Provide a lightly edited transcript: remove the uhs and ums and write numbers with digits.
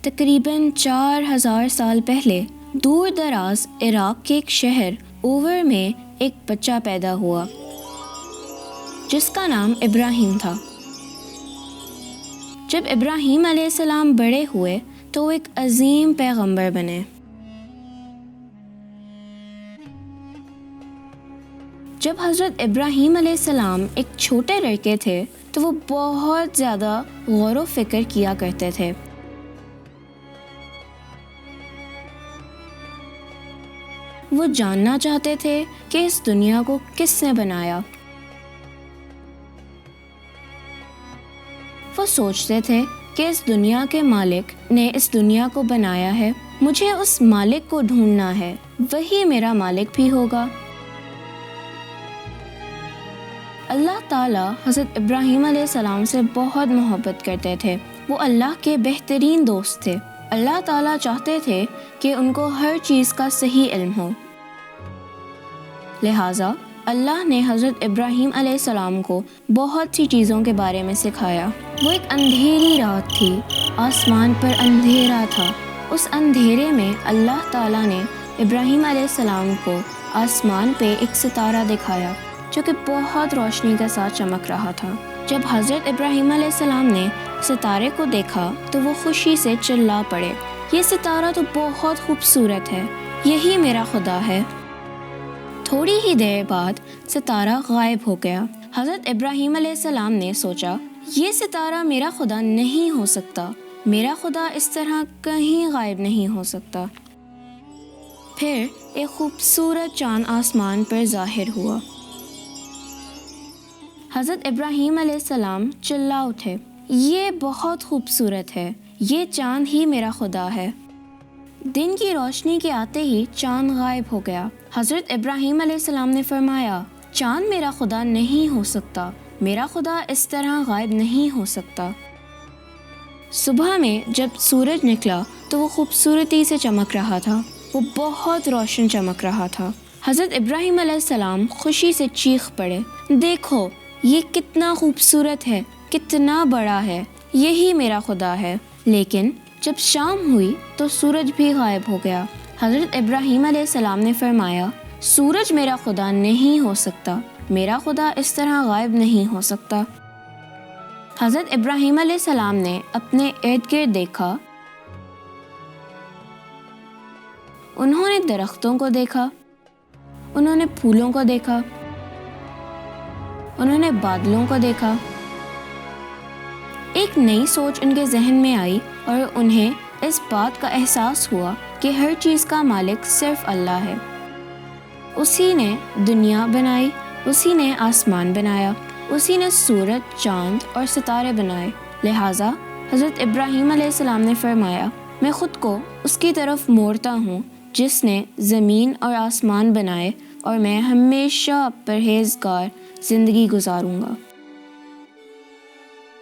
تقریباً 4000 سال پہلے دور دراز عراق کے ایک شہر اوور میں ایک بچہ پیدا ہوا جس کا نام ابراہیم تھا۔ جب ابراہیم علیہ السلام بڑے ہوئے تو وہ ایک عظیم پیغمبر بنے۔ جب حضرت ابراہیم علیہ السلام ایک چھوٹے لڑکے تھے تو وہ بہت زیادہ غور و فکر کیا کرتے تھے۔ وہ جاننا چاہتے تھے کہ اس دنیا کو کس نے بنایا۔ وہ سوچتے تھے کہ اس دنیا کے مالک نے اس دنیا کو بنایا ہے، مجھے اس مالک کو ڈھونڈنا ہے، وہی میرا مالک بھی ہوگا۔ اللہ تعالیٰ حضرت ابراہیم علیہ السلام سے بہت محبت کرتے تھے، وہ اللہ کے بہترین دوست تھے۔ اللہ تعالیٰ چاہتے تھے کہ ان کو ہر چیز کا صحیح علم ہو، لہٰذا اللہ نے حضرت ابراہیم علیہ السلام کو بہت سی چیزوں کے بارے میں سکھایا۔ وہ ایک اندھیری رات تھی، آسمان پر اندھیرا تھا۔ اس اندھیرے میں اللہ تعالیٰ نے ابراہیم علیہ السلام کو آسمان پہ ایک ستارہ دکھایا جو کہ بہت روشنی کے ساتھ چمک رہا تھا۔ جب حضرت ابراہیم علیہ السلام نے ستارے کو دیکھا تو وہ خوشی سے چلا پڑے، یہ ستارہ تو بہت خوبصورت ہے، یہی میرا خدا ہے۔ تھوڑی ہی دیر بعد ستارہ غائب ہو گیا۔ حضرت ابراہیم علیہ السلام نے سوچا یہ ستارہ میرا خدا نہیں ہو سکتا، میرا خدا اس طرح کہیں غائب نہیں ہو سکتا۔ پھر ایک خوبصورت چاند آسمان پر ظاہر ہوا۔ حضرت ابراہیم علیہ السلام چلا اٹھے، یہ بہت خوبصورت ہے، یہ چاند ہی میرا خدا ہے۔ دن کی روشنی کے آتے ہی چاند غائب ہو گیا۔ حضرت ابراہیم علیہ السلام نے فرمایا چاند میرا خدا نہیں ہو سکتا، میرا خدا اس طرح غائب نہیں ہو سکتا۔ صبح میں جب سورج نکلا تو وہ خوبصورتی سے چمک رہا تھا، وہ بہت روشن چمک رہا تھا۔ حضرت ابراہیم علیہ السلام خوشی سے چیخ پڑے، دیکھو یہ کتنا خوبصورت ہے، کتنا بڑا ہے، یہی میرا خدا ہے۔ لیکن جب شام ہوئی تو سورج بھی غائب ہو گیا۔ حضرت ابراہیم علیہ السلام نے فرمایا سورج میرا خدا نہیں ہو سکتا، میرا خدا اس طرح غائب نہیں ہو سکتا۔ حضرت ابراہیم علیہ السلام نے اپنے ارد گرد دیکھا، انہوں نے درختوں کو دیکھا، انہوں نے پھولوں کو دیکھا، انہوں نے بادلوں کو دیکھا۔ ایک نئی سوچ ان کے ذہن میں آئی اور انہیں اس بات کا احساس ہوا کہ ہر چیز کا مالک صرف اللہ ہے۔ اسی نے دنیا بنائی، اسی نے آسمان بنایا، اسی نے سورج، چاند اور ستارے بنائے۔ لہٰذا حضرت ابراہیم علیہ السلام نے فرمایا میں خود کو اس کی طرف موڑتا ہوں جس نے زمین اور آسمان بنائے، اور میں ہمیشہ پرہیزگار زندگی گزاروں گا۔